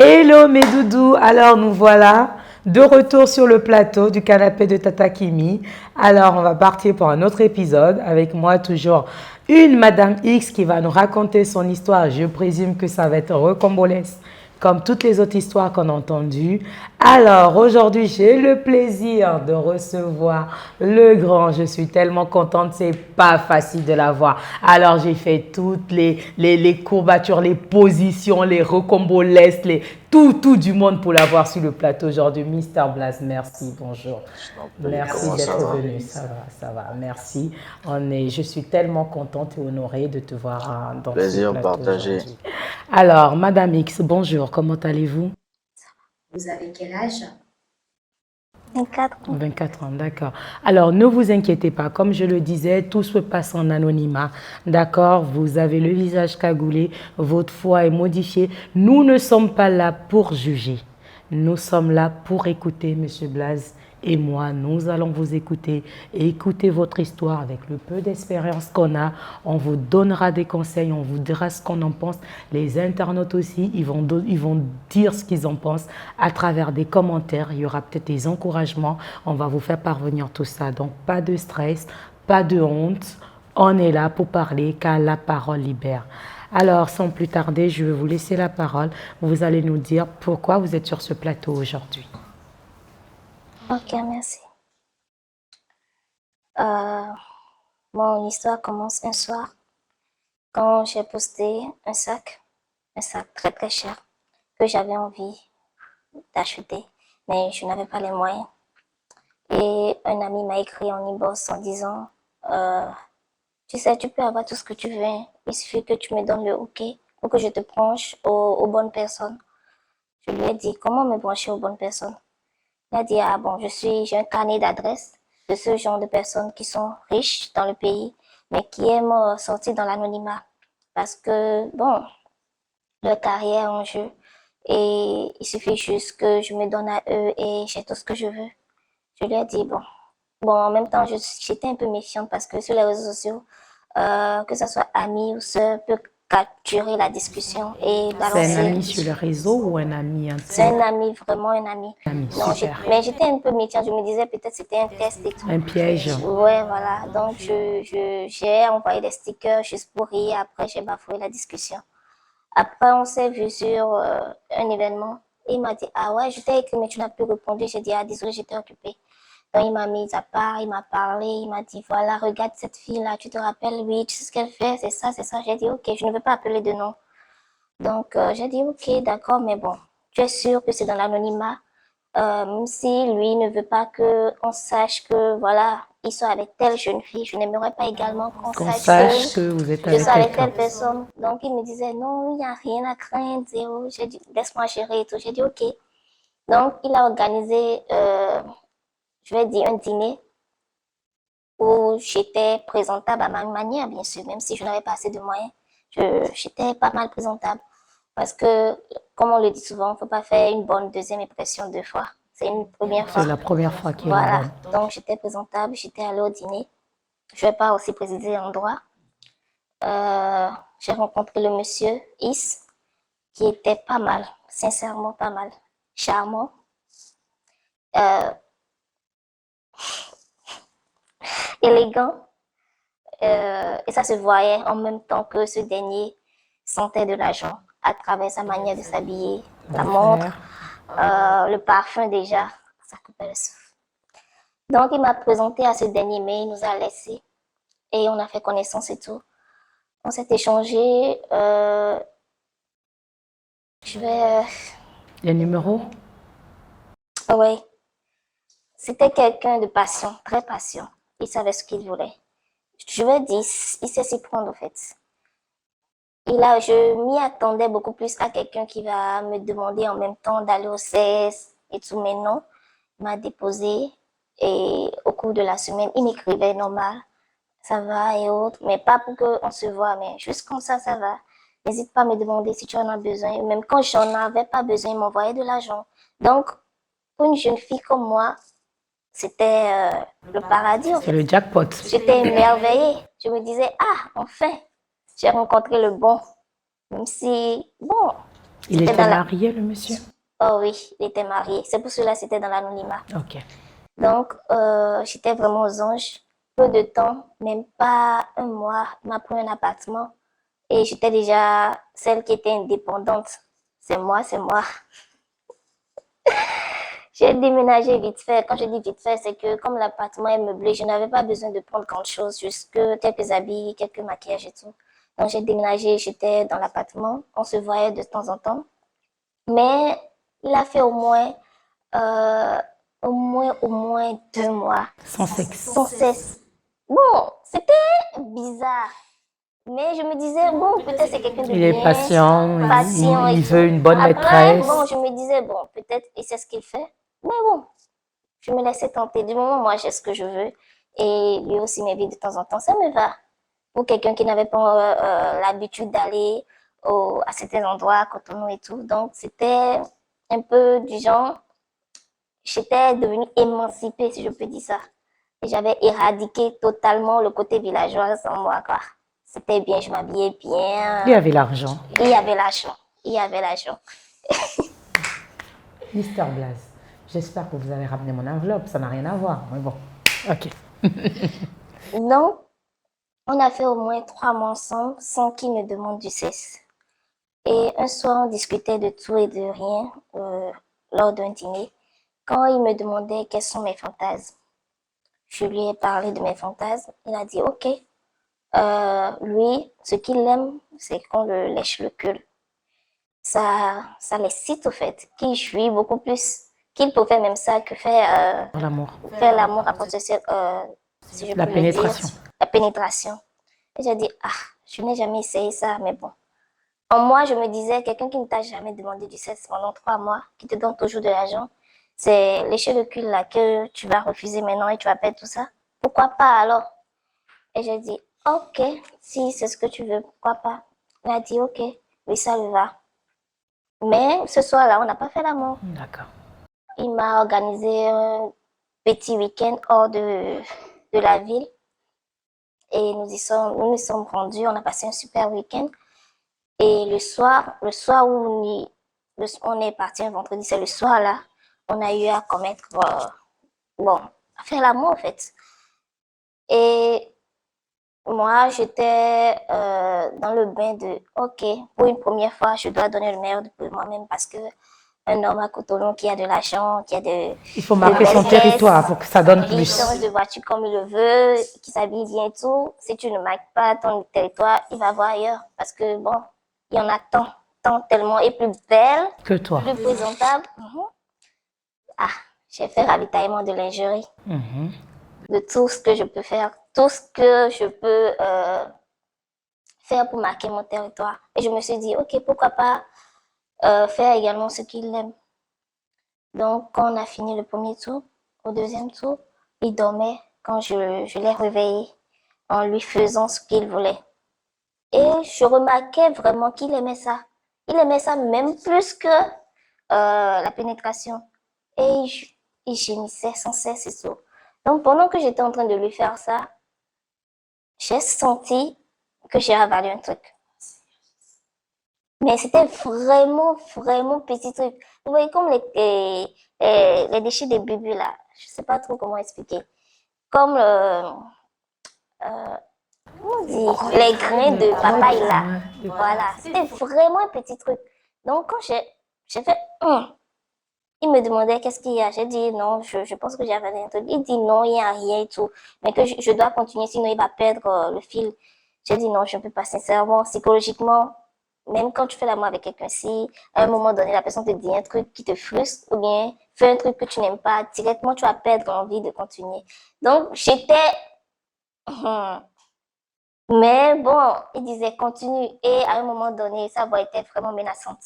Hello mes doudous, alors nous voilà de retour sur le plateau du canapé de Tata Kimi. Alors on va partir pour un autre épisode avec moi toujours une Madame X qui va nous raconter son histoire. Je présume que ça va être rocambolesque comme toutes les autres histoires qu'on a entendues. Alors aujourd'hui j'ai le plaisir de recevoir le grand. Je suis tellement contente, c'est pas facile de l'avoir. Alors j'ai fait toutes les courbatures, les positions, les rocambolesques, tout du monde pour l'avoir sur le plateau aujourd'hui. Mister Blas, merci, bonjour. Je t'en prie, Merci comment ça d'être va? venu, ça va, merci. Je suis tellement contente et honorée de te voir dans ce Plaisir plateau partagé. aujourd'hui. Alors, Madame X, bonjour, comment allez-vous? Vous avez quel âge? 24 ans. 24 ans, d'accord. Alors, ne vous inquiétez pas, comme je le disais, tout se passe en anonymat, d'accord? Vous avez le visage cagoulé, votre foi est modifiée. Nous ne sommes pas là pour juger. Nous sommes là pour écouter, Monsieur Blaze et moi. Nous allons vous écouter et écouter votre histoire avec le peu d'expérience qu'on a. On vous donnera des conseils, on vous dira ce qu'on en pense. Les internautes aussi, ils vont dire ce qu'ils en pensent à travers des commentaires. Il y aura peut-être des encouragements. On va vous faire parvenir tout ça. Donc, pas de stress, pas de honte. On est là pour parler car la parole libère. Alors, sans plus tarder, je vais vous laisser la parole. Vous allez nous dire pourquoi vous êtes sur ce plateau aujourd'hui. Ok, merci. Mon histoire commence un soir quand j'ai posté un sac très très cher que j'avais envie d'acheter, mais je n'avais pas les moyens. Et un ami m'a écrit en inbox en disant, tu sais, tu peux avoir tout ce que tu veux, hein. Il suffit que tu me donnes le OK pour que je te branche aux bonnes personnes. Je lui ai dit, comment me brancher aux bonnes personnes? Il a dit, ah bon, j'ai un carnet d'adresses de ce genre de personnes qui sont riches dans le pays, mais qui aiment sortir dans l'anonymat. Parce que, bon, leur carrière est en jeu. Et il suffit juste que je me donne à eux et j'ai tout ce que je veux. Je lui ai dit, bon, en même temps, j'étais un peu méfiante parce que sur les réseaux sociaux, que ce soit ami ou sœur, peut capturer la discussion et C'est un balancer. ami sur le réseau ou un ami C'est intime? un ami, vraiment un ami. Ami, Non, super. mais j'étais un peu méfiante. Je me disais peut-être c'était un test et tout. Un piège. Ouais, voilà. Donc, j'ai envoyé des stickers juste pour rire. Après, j'ai bafoué la discussion. Après, on s'est vu sur un événement. Il m'a dit, ah ouais, je t'ai écrit, mais tu n'as plus répondu. J'ai dit, ah désolé, j'étais occupée. Donc, il m'a mis à part, il m'a parlé, il m'a dit, voilà, regarde cette fille-là, tu te rappelles, oui, tu sais ce qu'elle fait, c'est ça, c'est ça. J'ai dit, ok, je ne veux pas appeler de nom. Donc, j'ai dit, ok, d'accord, mais bon, tu es sûr que c'est dans l'anonymat, même si lui ne veut pas qu'on sache que, voilà, il soit avec telle jeune fille, je n'aimerais pas également qu'on Qu'on sache sache que que vous êtes je avec suis avec quelqu'un. telle personne. Donc, il me disait, non, il n'y a rien à craindre, zéro. J'ai dit, laisse-moi gérer et tout. J'ai dit, ok. Donc, il a organisé, je vais dire, un dîner où j'étais présentable à ma manière, bien sûr, même si je n'avais pas assez de moyens. J'étais pas mal présentable. Parce que, comme on le dit souvent, il ne faut pas faire une bonne deuxième impression deux fois. C'est une première C'est fois. la première fois qui est la Voilà. bonne. Donc, j'étais présentable, j'étais allée au dîner. Je ne vais pas aussi préciser l'endroit. J'ai rencontré le monsieur Is, qui était pas mal, sincèrement pas mal, charmant, euh, élégant, et ça se voyait en même temps que ce dernier sentait de l'argent à travers sa manière de s'habiller, la montre, le parfum déjà, ça coupait le souffle. Donc il m'a présenté à ce dernier, mais il nous a laissés et on a fait connaissance et tout. On s'est échangé, je vais... Les numéros? Oui, c'était quelqu'un de patient, très patient. Il savait ce qu'il voulait. Je vais dire, il sait s'y prendre en fait. Je m'y attendais beaucoup plus à quelqu'un qui va me demander en même temps d'aller au CS et tout, mais non. Il m'a déposé et au cours de la semaine, il m'écrivait normal, ça va et autres, mais pas pour qu'on se voit, mais juste comme ça va. N'hésite pas à me demander si tu en as besoin. Même quand j'en avais pas besoin, il m'envoyait de l'argent. Donc, pour une jeune fille comme moi, c'était le paradis en C'est fait. le jackpot. J'étais émerveillée. Je me disais, ah, enfin, j'ai rencontré le bon. Même si, bon, Il était marié, le monsieur? Oh oui, il était marié. C'est pour cela que c'était dans l'anonymat. Ok. Donc, j'étais vraiment aux anges. Peu de temps, même pas un mois, il m'a pris un appartement. Et j'étais déjà celle qui était indépendante. C'est moi, c'est moi. J'ai déménagé vite fait. Quand je dis vite fait, c'est que comme l'appartement est meublé, je n'avais pas besoin de prendre grand chose, juste que quelques habits, quelques maquillages et tout. Donc j'ai déménagé, j'étais dans l'appartement. On se voyait de temps en temps. Mais il a fait euh, au moins 2 mois. Sans sexe. Sans cesse. Bon, c'était bizarre. Mais je me disais, bon, peut-être c'est quelqu'un de Il est bien, patient, et il tout. veut une bonne Après, maîtresse. bon, je me disais, bon, peut-être, et c'est ce qu'il fait. Mais bon, je me laissais tenter. Du moment où moi, j'ai ce que je veux, et lui aussi m'invite de temps en temps, ça me va. Pour quelqu'un qui n'avait pas l'habitude d'aller à certains endroits, à Cotonou et tout. Donc, c'était un peu du genre, j'étais devenue émancipée, si je peux dire ça. Et j'avais éradiqué totalement le côté villageois en moi, quoi. C'était bien, je m'habillais bien. Il y avait l'argent. Il y avait l'argent. Il y avait l'argent. Mister Blaze, j'espère que vous avez ramené mon enveloppe. Ça n'a rien à voir, mais bon. Ok. Non, on a fait au moins 3 mois ensemble sans qu'il me demande du cesse. Et un soir, on discutait de tout et de rien lors d'un dîner. Quand il me demandait quels sont mes fantasmes, je lui ai parlé de mes fantasmes. Il a dit OK. Lui, ce qu'il aime, c'est qu'on le lèche le cul. Ça l'excite au fait, qu'il jouit beaucoup plus, qu'il peut faire même ça que L'amour. faire l'amour à partir si je La peux le dire, pénétration. la pénétration. Et j'ai dit, je n'ai jamais essayé ça, mais bon. En moi, je me disais, quelqu'un qui ne t'a jamais demandé du sexe pendant 3 mois, qui te donne toujours de l'argent, c'est lécher le cul là que tu vas refuser maintenant et tu vas perdre tout ça. Pourquoi pas alors? Et j'ai dit, ok, si c'est ce que tu veux, pourquoi pas? Il a dit, ok, oui, ça lui va. Mais ce soir-là, on n'a pas fait l'amour. D'accord. Il m'a organisé un petit week-end hors de la ville. Et nous nous sommes rendus, on a passé un super week-end. Et le soir où on est parti un vendredi, c'est le soir là, on a eu à commettre, à faire l'amour en fait. Et moi, j'étais dans le bain de, ok, pour une première fois, je dois donner le meilleur de moi-même parce que un homme à Cotonou qui a de l'argent, qui a il faut marquer son territoire pour que ça donne plus. Qui change de voiture comme il le veut, qui s'habille bien et tout. Si tu ne marques pas ton territoire, il va voir ailleurs parce que bon, il y en a tant tellement et plus belle que toi, plus présentable. J'ai fait ravitaillement de lingerie, de tout ce que je peux faire, tout ce que je peux faire pour marquer mon territoire. Et je me suis dit, ok, pourquoi pas faire également ce qu'il aime. Donc, quand on a fini le premier tour, au deuxième tour, il dormait quand je l'ai réveillé en lui faisant ce qu'il voulait. Et je remarquais vraiment qu'il aimait ça. Il aimait ça même plus que la pénétration. Et il gémissait sans cesse et tout. Donc, pendant que j'étais en train de lui faire ça, j'ai senti que j'ai avalé un truc. Mais c'était vraiment, vraiment petit truc. Vous voyez comme les déchets des bébés là. Je sais pas trop comment expliquer. Comme, comment on dit, les grains de papaye là. Voilà, c'était vraiment un petit truc. Donc quand j'ai fait, il me demandait qu'est-ce qu'il y a. J'ai dit non, je pense que j'ai avalé un truc. Il dit non, il n'y a rien et tout. Mais que je dois continuer, sinon il va perdre le fil. J'ai dit non, je ne peux pas sincèrement, psychologiquement. Même quand tu fais l'amour avec quelqu'un, si à un moment donné, la personne te dit un truc qui te frustre ou bien fait un truc que tu n'aimes pas, directement, tu vas perdre l'envie de continuer. Donc, j'étais... Mais bon, il disait continue. Et à un moment donné, sa voix était vraiment menaçante.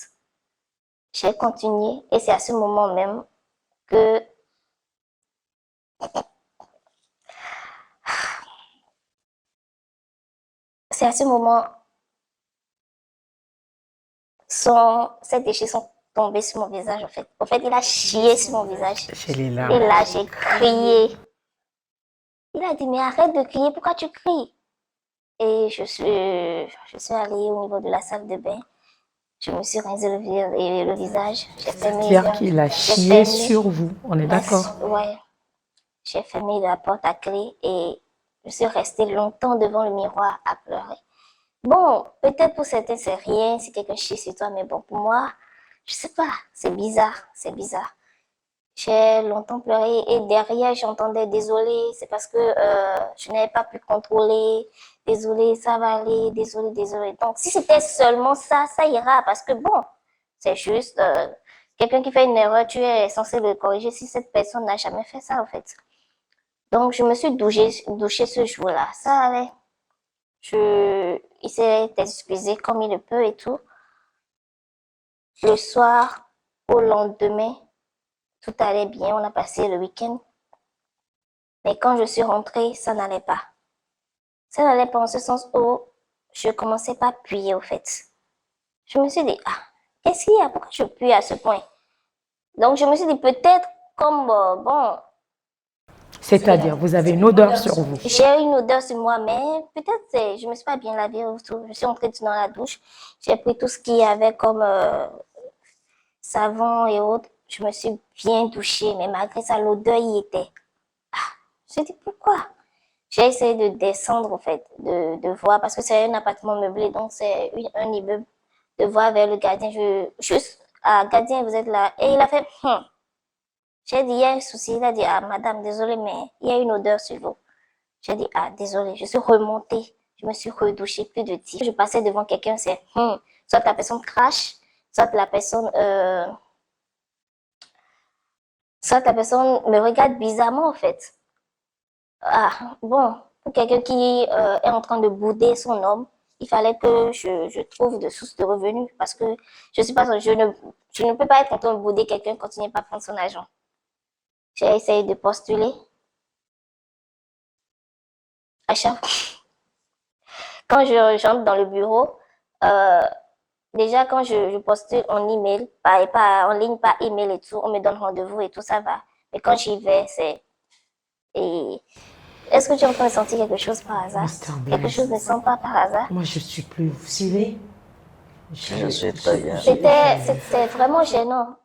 J'ai continué et c'est à ce moment même que... C'est à ce moment ces déchets sont tombés sur mon visage, en fait. En fait, il a chié sur mon visage. Et là, j'ai crié. Il a dit, mais arrête de crier, pourquoi tu cries? Et je suis allée au niveau de la salle de bain. Je me suis rincé le visage. J'ai fermé les C'est-à-dire yeux. qu'il a J'ai chié fermé sur vous. On est d'accord? ouais, j'ai fermé la porte à clé et je suis restée longtemps devant le miroir à pleurer. Bon, peut-être pour certains c'est rien, si quelqu'un chie sur toi, mais bon, pour moi, je sais pas, c'est bizarre, c'est bizarre. J'ai longtemps pleuré et derrière j'entendais désolé, c'est parce que je n'avais pas pu contrôler, désolé, ça va aller, désolé, désolé. Donc si c'était seulement ça, ça ira parce que bon, c'est juste quelqu'un qui fait une erreur, tu es censé le corriger si cette personne n'a jamais fait ça en fait. Donc je me suis douchée ce jour-là, ça allait. Il s'est excusé comme il le peut et tout. Le soir, au lendemain, tout allait bien, on a passé le week-end. Mais quand je suis rentrée, ça n'allait pas. Ça n'allait pas en ce sens où je commençais pas à puer au fait. Je me suis dit, ah, qu'est-ce qu'il y a? Pourquoi je pue à ce point? Donc je me suis dit, peut-être comme, bon, C'est-à-dire, vous avez une odeur sur vous. j'ai une odeur sur moi, mais peut-être je me suis pas bien lavée ou tout. Je suis entrée dans la douche, j'ai pris tout ce qu'il y avait comme savon et autres. Je me suis bien douchée, mais malgré ça, l'odeur y était. Ah, j'ai dit pourquoi? J'ai essayé de descendre, en fait, de voir, parce que c'est un appartement meublé, donc c'est un immeuble, de voir vers le gardien. Juste, ah, gardien, vous êtes là. Et il a fait, J'ai dit, il y a un souci. Il a dit, ah, madame, désolé, mais il y a une odeur sur vous. J'ai dit, ah, désolé, je suis remontée. Je me suis redouchée plus de 10. Je passais devant quelqu'un, c'est, soit la personne crache, soit la personne, soit la personne me regarde bizarrement, en fait. Ah, bon, pour quelqu'un qui est en train de bouder son homme, il fallait que je trouve de sources de revenus parce que je suis pas, je ne peux pas être en train de bouder quelqu'un quand il n'est pas prendre son argent. J'ai essayé de postuler à chaque quand j'entre dans le bureau, euh, déjà quand je postule en email, pas en ligne, pas email et tout, on me donne rendez-vous et tout, ça va. Mais quand j'y vais, c'est... Et est-ce que tu es en train de sentir quelque chose par hasard? Quelque chose ne sent pas par hasard? Moi, je suis plus, vous suivez? Je suis très bien. C'était vraiment gênant.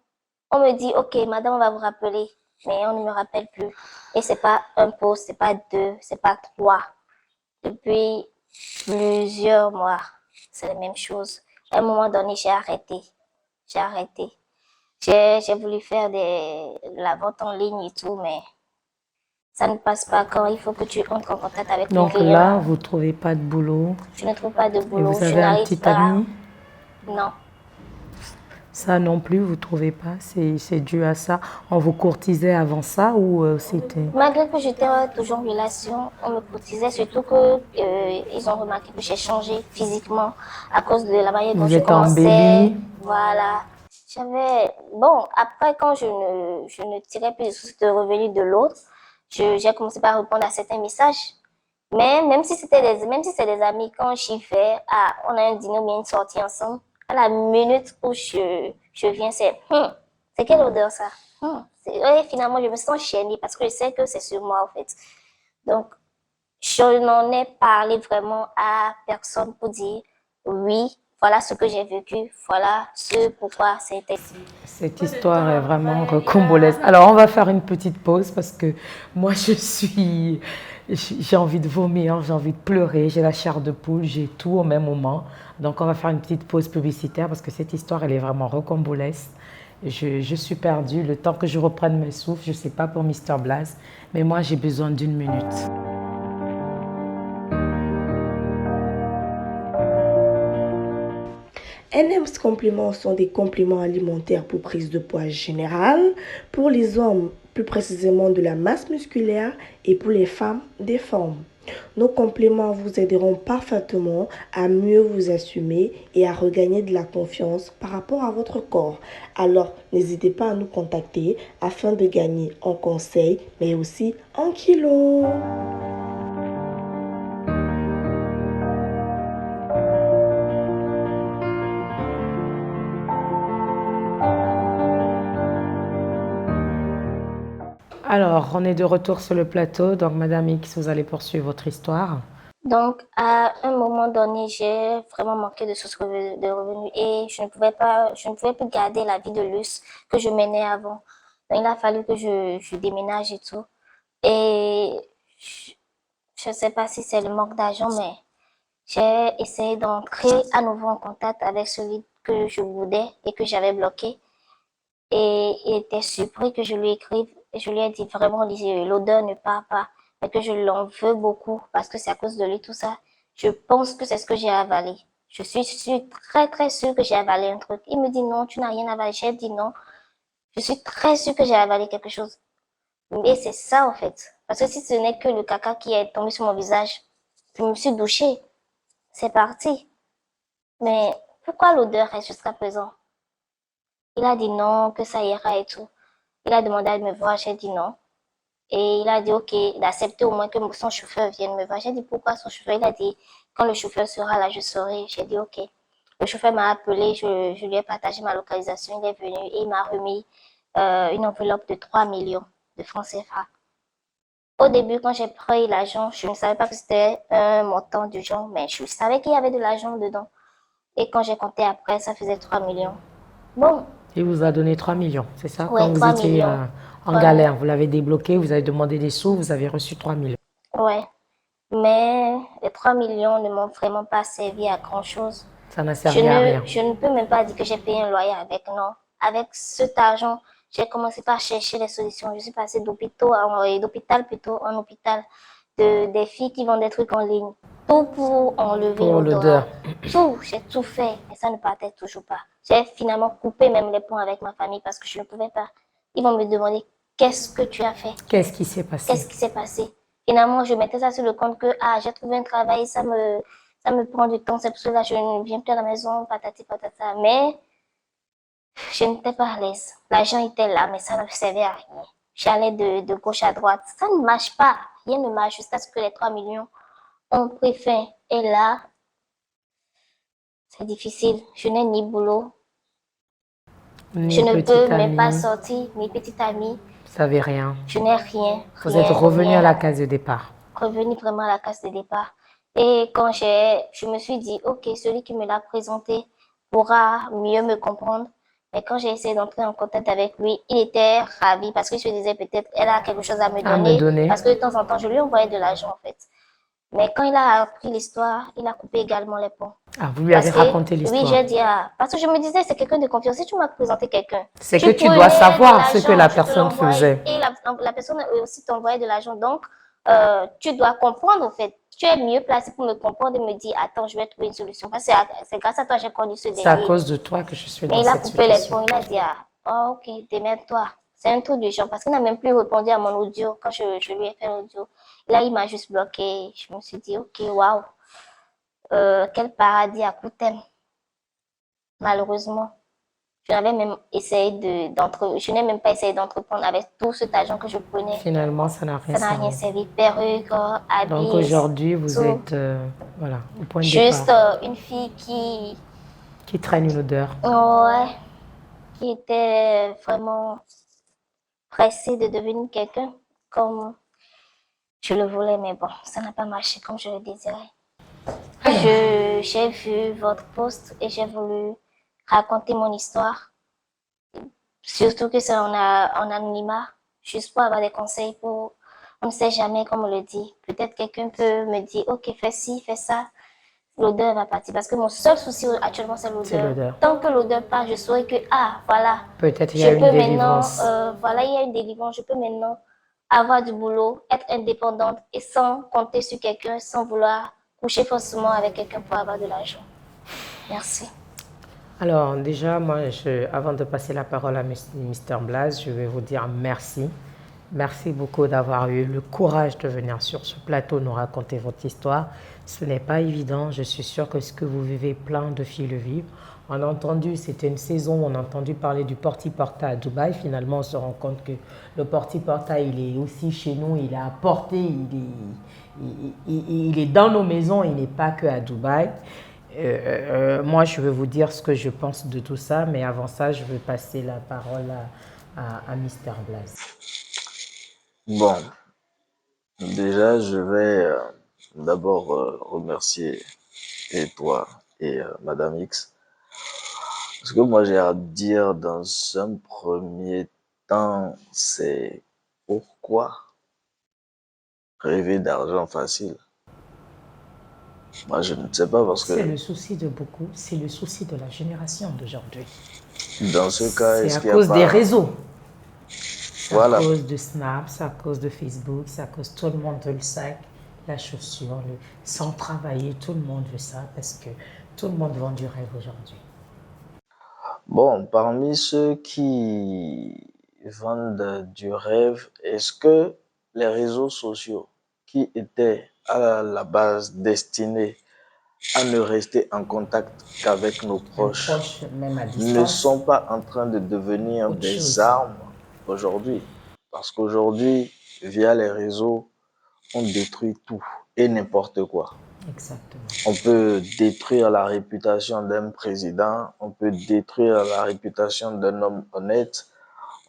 On me dit, ok, madame, on va vous rappeler, mais on ne me rappelle plus. Et c'est pas un poste, c'est pas deux, c'est pas trois. Depuis plusieurs mois, c'est la même chose. À un moment donné, j'ai arrêté. J'ai arrêté. J'ai voulu faire la vente en ligne et tout, mais ça ne passe pas quand il faut que tu entres en contact avec ton Donc client. là, vous ne trouvez pas de boulot. Je ne trouve pas de Et boulot. vous Je avez un n'arrive petit pas. ami? Non. Ça non plus, vous ne trouvez pas? C'est dû à ça? On vous courtisait avant ça ou c'était... Malgré que j'étais toujours en relation, on me courtisait, surtout que ils ont remarqué que j'ai changé physiquement à cause de la manière dont Vous je êtes commençais. embellie. Voilà. Bon, après, quand je ne tirais plus de sources de revenus de l'autre, j'ai commencé par répondre à certains messages. Mais même si c'est des amis, quand j'y vais, ah, on a un dîner ou bien une sortie ensemble, à la minute où je viens, c'est quelle odeur ça? Ouais, finalement, je me sens gênée parce que je sais que c'est sur moi, en fait. Donc, je n'en ai parlé vraiment à personne pour dire oui, voilà ce que j'ai vécu, voilà ce pourquoi c'était. Cette histoire est vraiment rocambolesque. Alors, on va faire une petite pause parce que moi, j'ai envie de vomir, j'ai envie de pleurer, j'ai la chair de poule, j'ai tout au même moment. Donc, on va faire une petite pause publicitaire parce que cette histoire, elle est vraiment rocambolesque. Je suis perdue. Le temps que je reprenne mes souffles, je ne sais pas pour Mr. Blaze, mais moi, j'ai besoin d'une minute. NM's compléments sont des compléments alimentaires pour prise de poids générale, pour les hommes plus précisément de la masse musculaire et pour les femmes des formes. Nos compléments vous aideront parfaitement à mieux vous assumer et à regagner de la confiance par rapport à votre corps. Alors n'hésitez pas à nous contacter afin de gagner en conseils mais aussi en kilos. Alors, on est de retour sur le plateau. Donc, Madame X, vous allez poursuivre votre histoire. Donc, à un moment donné, j'ai vraiment manqué de sources de revenus et je ne pouvais plus garder la vie de luxe que je menais avant. Donc, il a fallu que je déménage et tout. Et je ne sais pas si c'est le manque d'argent, mais j'ai essayé d'entrer à nouveau en contact avec celui que je voulais et que j'avais bloqué. Et il était surpris que je lui écrive. Et je lui ai dit vraiment, l'odeur ne part pas, mais que je l'en veux beaucoup parce que c'est à cause de lui tout ça. Je pense que c'est ce que j'ai avalé. Je suis très très sûre que j'ai avalé un truc. Il me dit non, tu n'as rien avalé. J'ai dit non. Je suis très sûre que j'ai avalé quelque chose. Et c'est ça en fait. Parce que si ce n'est que le caca qui est tombé sur mon visage, je me suis douchée. C'est parti. Mais pourquoi l'odeur reste jusqu'à présent? Il a dit non, que ça ira et tout. Il a demandé à me voir, j'ai dit non. Et il a dit ok, d'accepter au moins que son chauffeur vienne me voir. J'ai dit pourquoi son chauffeur? Il a dit quand le chauffeur sera là, je saurai. J'ai dit ok. Le chauffeur m'a appelé, je lui ai partagé ma localisation, il est venu et il m'a remis une enveloppe de 3 millions de francs CFA. Au début, quand j'ai pris l'argent, je ne savais pas que c'était un montant d'argent, mais je savais qu'il y avait de l'argent dedans. Et quand j'ai compté après, ça faisait 3 millions. Bon. Il vous a donné 3 millions, c'est ça? Ouais, Quand vous 3 étiez millions. en galère, vous l'avez débloqué, vous avez demandé des sous, vous avez reçu 3 millions. Ouais. Mais les 3 millions ne m'ont vraiment pas servi à grand-chose. Ça n'a servi à rien. Je ne peux même pas dire que j'ai payé un loyer avec, non. Avec cet argent, j'ai commencé par chercher des solutions. Je suis passée d'hôpital plutôt en hôpital, des filles qui vendent des trucs en ligne. Tout pour enlever l'odeur. Tout, j'ai tout fait, mais ça ne partait toujours pas. J'ai finalement coupé même les ponts avec ma famille parce que je ne pouvais pas. Ils vont me demander, qu'est-ce que tu as fait? Qu'est-ce qui s'est passé? Qu'est-ce qui s'est passé? Finalement, je mettais ça sur le compte que j'ai trouvé un travail, ça me prend du temps, c'est pour cela que je ne viens plus à la maison, patati patata. Mais je n'étais pas à l'aise. L'argent était là, mais ça ne servait à rien. J'allais de gauche à droite. Ça ne marche pas. Rien ne marche jusqu'à ce que les 3 millions ont pris fin. Et là, c'est difficile. Je n'ai ni boulot. Je ne peux même pas sortir, ni petite amie. Vous savez rien. Je n'ai rien. Vous êtes revenu à la case de départ. Revenu vraiment à la case de départ. Et quand je me suis dit, ok, celui qui me l'a présenté pourra mieux me comprendre. Mais quand j'ai essayé d'entrer en contact avec lui, il était ravi parce que je me disais peut-être elle a quelque chose à me donner. Parce que de temps en temps, je lui envoyais de l'argent en fait. Mais quand il a appris l'histoire, il a coupé également les ponts. Ah, vous lui avez raconté l'histoire? Oui, j'ai dit, parce que je me disais, c'est quelqu'un de confiance. Si tu m'as présenté quelqu'un, c'est que tu dois savoir ce que la personne faisait. Et la personne aussi t'envoyait de l'argent. Donc, tu dois comprendre en fait. Tu es mieux placé pour me comprendre et me dire, attends, je vais trouver une solution. Parce que c'est grâce à toi que j'ai connu ce délire. C'est à cause de toi que je suis dans cette situation. Mais il a coupé les ponts. Il a dit, oh, ok, démerde-toi. C'est un truc du genre. Parce qu'il n'a même plus répondu à mon audio quand je lui ai fait l'audio. Là, il m'a juste bloqué. Je me suis dit, ok, waouh. Quel paradis à coup thème. Malheureusement, je n'ai même pas essayé d'entreprendre avec tout cet argent que je prenais. Finalement, ça n'a rien servi. Perruque, habits. Donc aujourd'hui, vous êtes voilà, au point de départ. Juste une fille qui traîne une odeur. Ouais, qui était vraiment pressée de devenir quelqu'un comme je le voulais, mais bon, ça n'a pas marché comme je le désirais. J'ai vu votre post et j'ai voulu raconter mon histoire. Surtout que c'est en anonymat, juste pour avoir des conseils pour... On ne sait jamais, comme on le dit. Peut-être quelqu'un peut me dire, ok, fais ci, fais ça. L'odeur va partir. Parce que mon seul souci actuellement, c'est l'odeur. Tant que l'odeur part, je saurais que, voilà. Peut-être il y a une délivrance. Voilà, il y a une délivrance. Je peux maintenant avoir du boulot, être indépendante et sans compter sur quelqu'un, sans vouloir coucher forcément avec quelqu'un pour avoir de l'argent. Merci. Alors déjà, moi, avant de passer la parole à Mr Blaze, je vais vous dire merci. Merci beaucoup d'avoir eu le courage de venir sur ce plateau nous raconter votre histoire. Ce n'est pas évident. Je suis sûre que ce que vous vivez, plein de filles le vivent. On a entendu, c'était une saison où on a entendu parler du porti-porta à Dubaï. Finalement, on se rend compte que le porti-porta, il est aussi chez nous, il est à portée, il est dans nos maisons, il n'est pas que à Dubaï. Moi, je vais vous dire ce que je pense de tout ça, mais avant ça, je vais passer la parole à Mr Blaze. Bon, déjà, je vais d'abord remercier et toi et Madame X. Ce que moi j'ai à dire dans un premier temps, c'est pourquoi rêver d'argent facile? Moi je ne sais pas parce C'est que le souci de beaucoup, c'est le souci de la génération d'aujourd'hui. dans ce cas, C'est est-ce à qu'il n'y a cause des pas... réseaux. C'est à Voilà. cause de Snap, c'est à cause de Facebook, c'est à cause tout le monde veut le sac, la chaussure, sans travailler, tout le monde veut ça parce que tout le monde vend du rêve aujourd'hui. Bon, parmi ceux qui vendent du rêve, est-ce que les réseaux sociaux qui étaient à la base destinés à ne rester en contact qu'avec nos Même proches proche, même à ne distance, sont pas en train de devenir autre des chose. armes aujourd'hui? Parce qu'aujourd'hui, via les réseaux, on détruit tout et n'importe quoi. Exactement. On peut détruire la réputation d'un président, on peut détruire la réputation d'un homme honnête,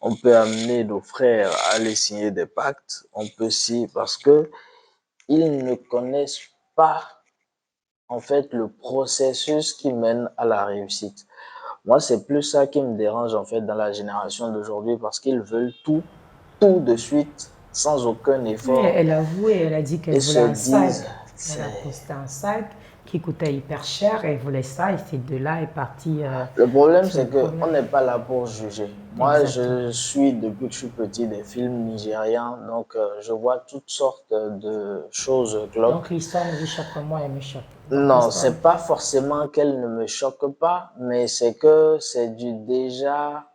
on peut amener nos frères à aller signer des pactes, on peut si parce que ils ne connaissent pas en fait le processus qui mène à la réussite. Moi, c'est plus ça qui me dérange en fait dans la génération d'aujourd'hui parce qu'ils veulent tout de suite, sans aucun Oui, effort, elle a avoué, elle a dit qu'elle et voulait se un sac. disent, Elle a c'est... posté un sac qui coûtait hyper cher, elle voulait ça et c'est de là est parti Le problème, tout le c'est qu'on problème. n'est pas là pour juger. Moi, Exactement. je suis, depuis que je suis petit, des films nigérians, donc je vois toutes sortes de choses Donc glauques. l'histoire ne vous choque pas, moi elle me choque. Donc Non, l'histoire, c'est pas forcément qu'elle ne me choque pas, mais c'est que c'est du déjà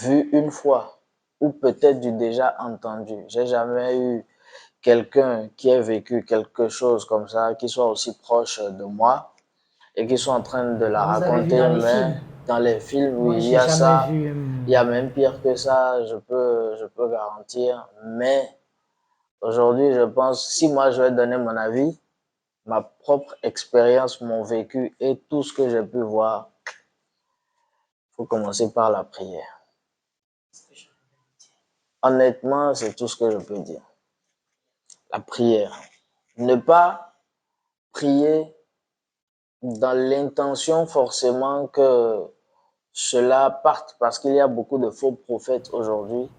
vu une fois ou peut-être du déjà entendu. J'ai jamais eu quelqu'un qui ait vécu quelque chose comme ça, qui soit aussi proche de moi et qui soit en train de la vous avez vu raconter, dans les mais films. dans les films, oui, Moi il y j'ai a jamais ça, vu. il y a même pire que ça, je peux garantir, mais aujourd'hui, je pense, si moi je vais donner mon avis, ma propre expérience, mon vécu et tout ce que j'ai pu voir, il faut commencer par la prière. Honnêtement, c'est tout ce que je peux dire. La prière. Ne pas prier dans l'intention forcément que cela parte, parce qu'il y a beaucoup de faux prophètes aujourd'hui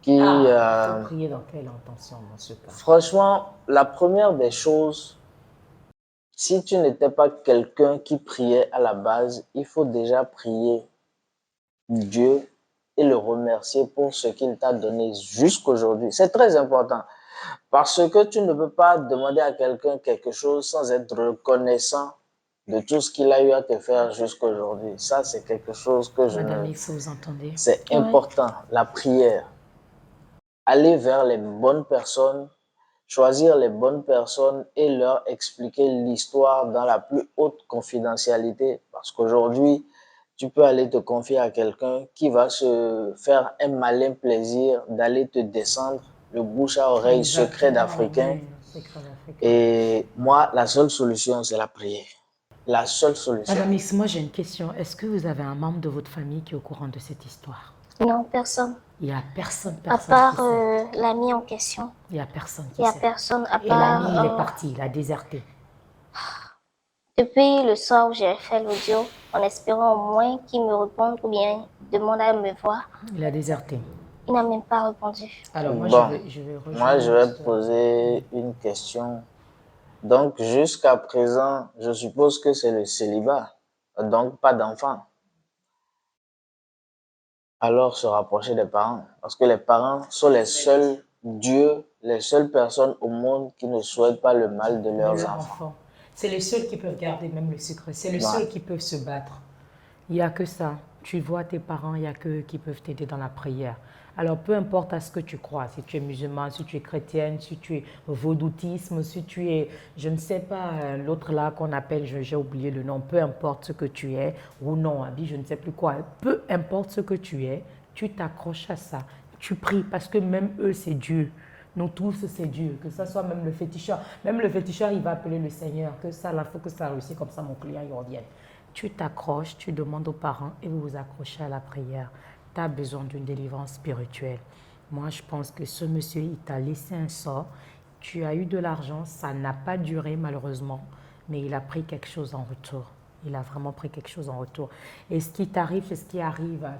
qui, Ah, il faut prier dans quelle intention dans ce cas? franchement, la première des choses, si tu n'étais pas quelqu'un qui priait à la base, il faut déjà prier Dieu et le remercier pour ce qu'il t'a donné jusqu'aujourd'hui. C'est très important parce que tu ne peux pas demander à quelqu'un quelque chose sans être reconnaissant de tout ce qu'il a eu à te faire jusqu'aujourd'hui. Ça, c'est quelque chose que je Madame ne... X, vous entendez? C'est Oui. important, la prière. Aller vers les bonnes personnes, choisir les bonnes personnes et leur expliquer l'histoire dans la plus haute confidentialité. Parce qu'aujourd'hui, tu peux aller te confier à quelqu'un qui va se faire un malin plaisir d'aller te descendre le bouche à oreille secret Exactement, d'Africain. oui, c'est grave africain. Et moi, la seule solution, c'est la prière. La seule solution. Madame X, moi j'ai une question. Est-ce que vous avez un membre de votre famille qui est au courant de cette histoire? Non, personne. Il n'y a personne, À personne qui part sait. l'ami en question. Il n'y a personne Il qui n'y a sait. personne à Et l'ami, il est part... parti, il a déserté. depuis le soir où j'ai fait l'audio, en espérant au moins qu'il me réponde ou bien demande à me voir, Il a déserté. il n'a même pas répondu. Alors moi, Bon, je vais moi, rejoindre je vais l'histoire. poser une question. Donc, jusqu'à présent, je suppose que c'est le célibat, donc pas d'enfant. Alors, se rapprocher des parents, parce que les parents sont les seuls dieux, les seules personnes au monde qui ne souhaitent pas le mal de De leurs leur enfants. enfant. C'est les seuls qui peuvent garder même le secret. C'est les Ouais. seuls qui peuvent se battre. Il n'y a que ça. Tu vois tes parents, il n'y a qu'eux qui peuvent t'aider dans la prière. Alors, peu importe à ce que tu crois, si tu es musulman, si tu es chrétienne, si tu es vaudoutisme, si tu es, je ne sais pas, l'autre là qu'on appelle, j'ai oublié le nom, peu importe ce que tu es, ou non, Abi, je ne sais plus quoi, peu importe ce que tu es, tu t'accroches à ça. Tu pries parce que même eux, c'est Dieu. Nous tous, c'est Dieu. Que ce soit même le féticheur. Même le féticheur, il va appeler le Seigneur. Que ça, il faut que ça réussisse comme ça, mon client, il revienne. Tu t'accroches, tu demandes aux parents et vous vous accrochez à la prière. Tu as besoin d'une délivrance spirituelle. Moi, je pense que ce monsieur, il t'a laissé un sort. tu as eu de l'argent, ça n'a pas duré malheureusement, mais il a pris quelque chose en retour. Il a vraiment pris quelque chose en retour. Et ce qui t'arrive, c'est ce qui arrive à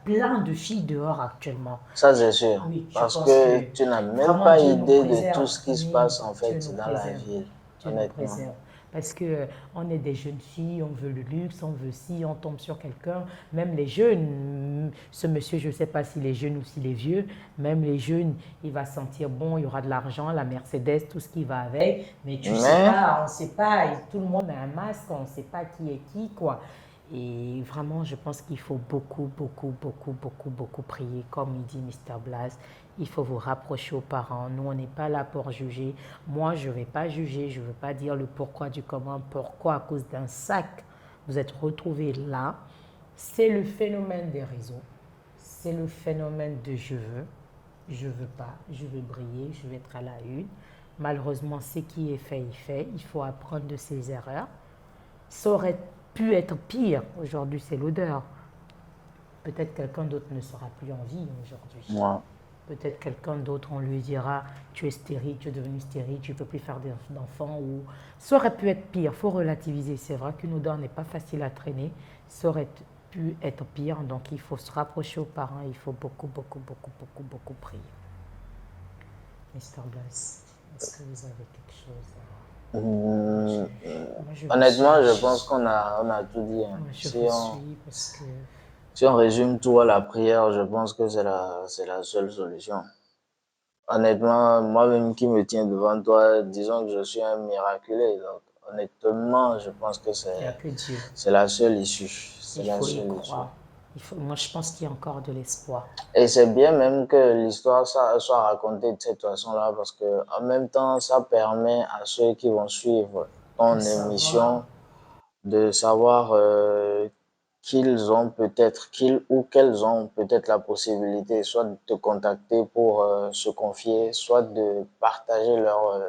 plein de filles dehors actuellement. Ça, c'est sûr. Oui, je Parce pense que que tu n'as même vraiment pas Dieu nous idée de préserve. tout ce qui se Oui, passe en Dieu fait nous dans la préserve. ville, Dieu nous honnêtement. préserve. Parce que on est des jeunes filles, on veut le luxe, on veut si, on tombe sur quelqu'un. Même les jeunes, ce monsieur, je ne sais pas s'il est jeune ou s'il est vieux, même les jeunes, il va sentir bon, il y aura de l'argent, la Mercedes, tout ce qui va avec. Mais tu sais pas, on ne sait pas, et tout le monde a un masque, on ne sait pas qui est qui, quoi. Et vraiment, je pense qu'il faut beaucoup, beaucoup, beaucoup, beaucoup, beaucoup prier. Comme il dit Mr. Blas, il faut vous rapprocher aux parents. Nous, on n'est pas là pour juger. Moi, je ne vais pas juger, je ne veux pas dire le pourquoi du comment. Pourquoi à cause d'un sac, vous êtes retrouvés là. C'est le phénomène des réseaux. C'est le phénomène de je veux pas, je veux briller, je veux être à la une. Malheureusement, ce qui est fait, il fait. Il faut apprendre de ses erreurs. Ça aurait pu être pire. Aujourd'hui, c'est l'odeur. Peut-être quelqu'un d'autre ne sera plus en vie aujourd'hui. Ouais. Peut-être quelqu'un d'autre, on lui dira, tu es stérile, tu es devenu stérile, tu ne peux plus faire d'enfants. Ou... Ça aurait pu être pire, il faut relativiser. C'est vrai qu'une odeur n'est pas facile à traîner. Ça aurait pu être pire, donc il faut se rapprocher aux parents. Il faut beaucoup, beaucoup, beaucoup, beaucoup, beaucoup prier. Mr. Blaise, est-ce que vous avez quelque chose à... Honnêtement, je pense qu'on a tout dit. Hein. Je vous suis parce que... Si on résume tout à la prière, je pense que c'est la seule solution. Honnêtement, moi-même qui me tiens devant toi, disons que je suis un miraculé. Donc, honnêtement, je pense que c'est la seule issue. Il faut y croire. Moi, je pense qu'il y a encore de l'espoir. Et c'est bien même que l'histoire soit racontée de cette façon-là, parce que en même temps, ça permet à ceux qui vont suivre ton émission de savoir qu'ils ont peut-être la possibilité soit de te contacter pour se confier, soit de partager leur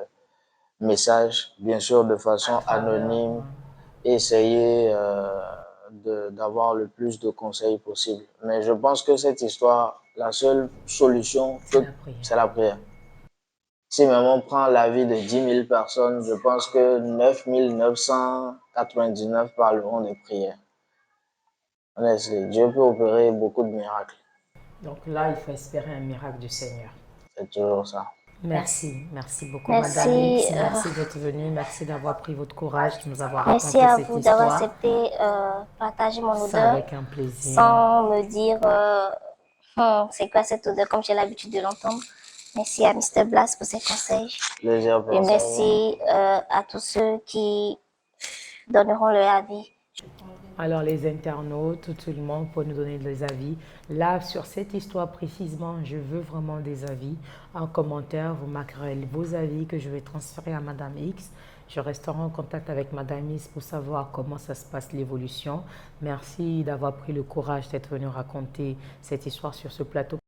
message, bien sûr de façon anonyme, et essayer d'avoir le plus de conseils possible. Mais je pense que cette histoire, la seule solution, c'est la prière. Si même on prend l'avis de 10 000 personnes, je pense que 9 999 parleront de prière. Honnêtement, Dieu peut opérer beaucoup de miracles. Donc là, il faut espérer un miracle du Seigneur. C'est toujours ça. Merci beaucoup merci, Madame X, merci d'être venue, merci d'avoir pris votre courage, de nous avoir raconté cette histoire. Merci à vous d'avoir accepté partager mon odeur. C'est avec un plaisir. Sans me dire c'est quoi cette odeur comme j'ai l'habitude de l'entendre. Merci à Mr. Blas pour ses conseils. Plaisir pour et merci à tous ceux qui donneront leur avis. Alors les internautes, tout le monde pour nous donner des avis. Là, sur cette histoire précisément, je veux vraiment des avis. En commentaire, vous marquerez vos avis que je vais transférer à Madame X. Je resterai en contact avec Madame X pour savoir comment ça se passe l'évolution. Merci d'avoir pris le courage d'être venu raconter cette histoire sur ce plateau.